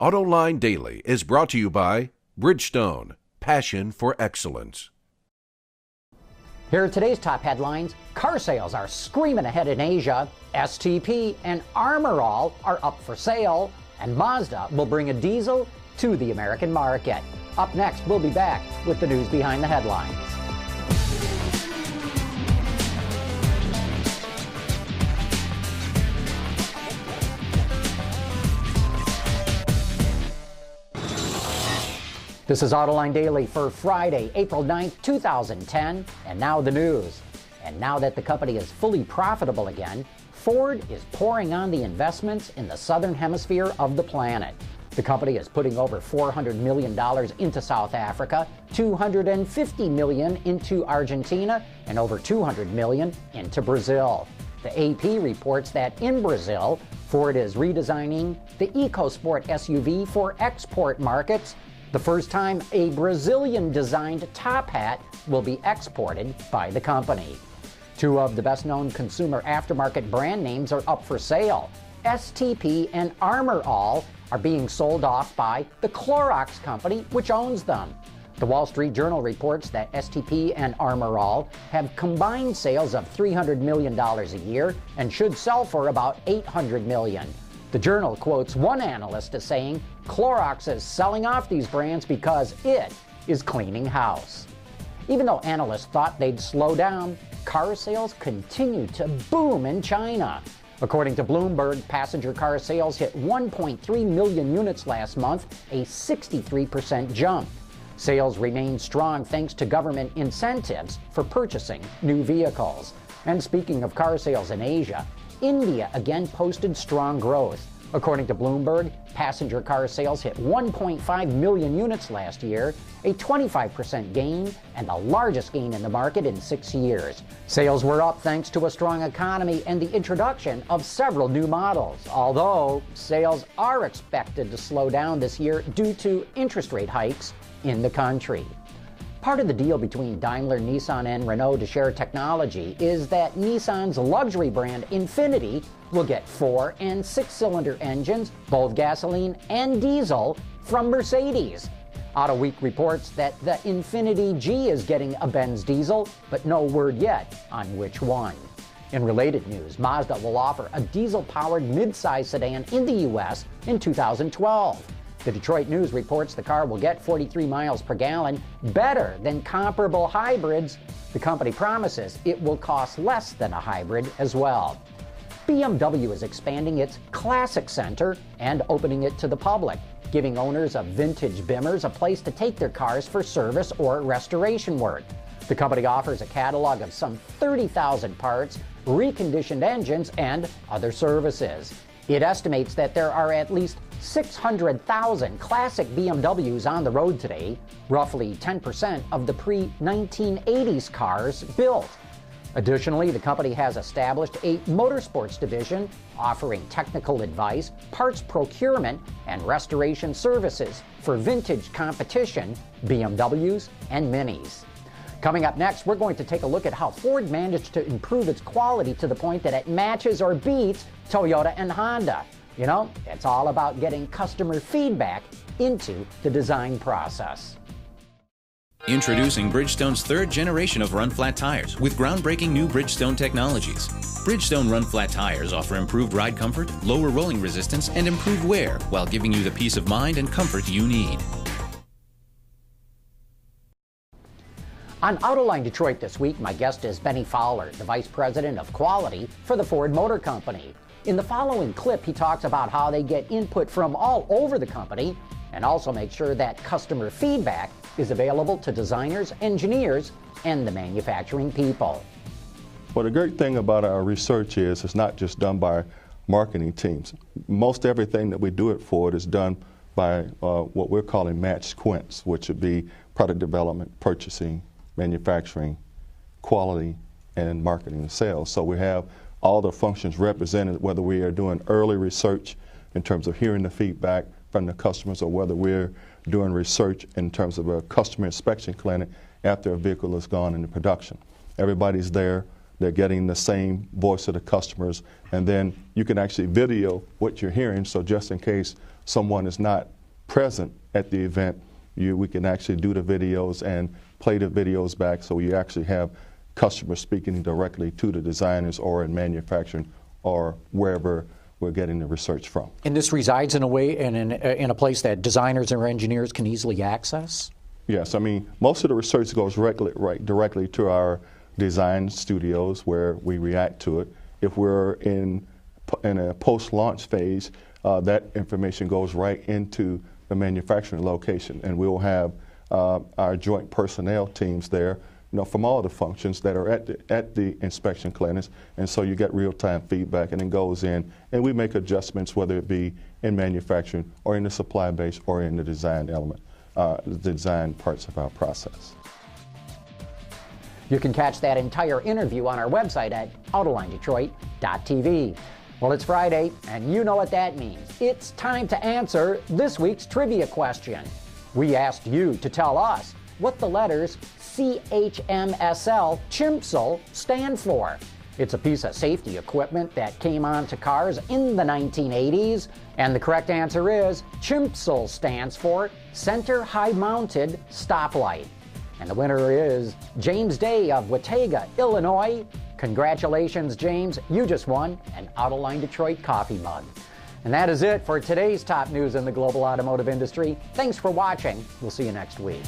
Autoline Daily is brought to you by Bridgestone, passion for excellence. Here are today's top headlines. Car sales are screaming ahead in Asia. STP and Armor All are up for sale. And Mazda will bring a diesel to the American market. Up next, we'll be back with the news behind the headlines. This is Autoline Daily for Friday, April 9th, 2010, and now the news. And now that the company is fully profitable again, Ford is pouring on the investments in the southern hemisphere of the planet. The company is putting over $400 million into South Africa, $250 million into Argentina, and over $200 million into Brazil. The AP reports that in Brazil, Ford is redesigning the EcoSport SUV for export markets. The first time a Brazilian-designed top hat will be exported by the company. Two of the best-known consumer aftermarket brand names are up for sale. STP and Armor All are being sold off by the Clorox company, which owns them. The Wall Street Journal reports that STP and Armor All have combined sales of $300 million a year and should sell for about $800 million. The Journal quotes one analyst as saying, Clorox is selling off these brands because it is cleaning house. Even though analysts thought they'd slow down, car sales continue to boom in China. According to Bloomberg, passenger car sales hit 1.3 million units last month, a 63% jump. Sales remain strong thanks to government incentives for purchasing new vehicles. And speaking of car sales in Asia, India again posted strong growth. According to Bloomberg, passenger car sales hit 1.5 million units last year, a 25% gain and the largest gain in the market in 6 years. Sales were up thanks to a strong economy and the introduction of several new models, although sales are expected to slow down this year due to interest rate hikes in the country. Part of the deal between Daimler, Nissan, and Renault to share technology is that Nissan's luxury brand Infiniti will get 4- and 6-cylinder engines, both gasoline and diesel, from Mercedes. AutoWeek reports that the Infiniti G is getting a Benz diesel, but no word yet on which one. In related news, Mazda will offer a diesel-powered midsize sedan in the U.S. in 2012. The Detroit News reports the car will get 43 miles per gallon, better than comparable hybrids. The company promises it will cost less than a hybrid as well. BMW is expanding its Classic Center and opening it to the public, giving owners of vintage Bimmers a place to take their cars for service or restoration work. The company offers a catalog of some 30,000 parts, reconditioned engines, and other services. It estimates that there are at least 600,000 classic BMWs on the road today, roughly 10% of the pre-1980s cars built. Additionally, the company has established a motorsports division offering technical advice, parts procurement, and restoration services for vintage competition, BMWs and Minis. Coming up next, we're going to take a look at how Ford managed to improve its quality to the point that it matches or beats Toyota and Honda. You know, it's all about getting customer feedback into the design process. Introducing Bridgestone's third generation of run-flat tires with groundbreaking new Bridgestone technologies. Bridgestone run-flat tires offer improved ride comfort, lower rolling resistance, and improved wear while giving you the peace of mind and comfort you need. On Autoline Detroit this week, my guest is Benny Fowler, the Vice President of Quality for the Ford Motor Company. In the following clip, he talks about how they get input from all over the company and also make sure that customer feedback is available to designers, engineers, and the manufacturing people. Well, the great thing about our research is it's not just done by marketing teams. Most everything that we do at Ford is done by what we're calling matched quints, which would be product development, purchasing, manufacturing, quality, and marketing and sales. So we have all the functions represented, whether we are doing early research in terms of hearing the feedback from the customers or whether we're doing research in terms of a customer inspection clinic after a vehicle has gone into production. Everybody's there They're getting the same voice of the customers, and then you can actually video what you're hearing, so just in case someone is not present at the event, we can actually do the videos and play the videos back, so you actually have customers speaking directly to the designers or in manufacturing or wherever we're getting the research from. And this resides in a way in a place that designers or engineers can easily access? Yes, I mean, most of the research goes directly to our design studios where we react to it. If we're in a post-launch phase, that information goes right into the manufacturing location, and we'll have our joint personnel teams there, from all the functions that are at the inspection clinics, and so you get real-time feedback, and it goes in, and we make adjustments, whether it be in manufacturing or in the supply base or in the design element, the design parts of our process. You can catch that entire interview on our website at AutolineDetroit.tv. Well, it's Friday, and you know what that means. It's time to answer this week's trivia question. We asked you to tell us what the letters CHMSL, CHMSL, stand for. It's a piece of safety equipment that came onto cars in the 1980s, and the correct answer is CHMSL stands for Center High Mounted Stoplight. And the winner is James Day of Watauga, Illinois. Congratulations, James. You just won an Autoline Detroit coffee mug. And that is it for today's top news in the global automotive industry. Thanks for watching. We'll see you next week.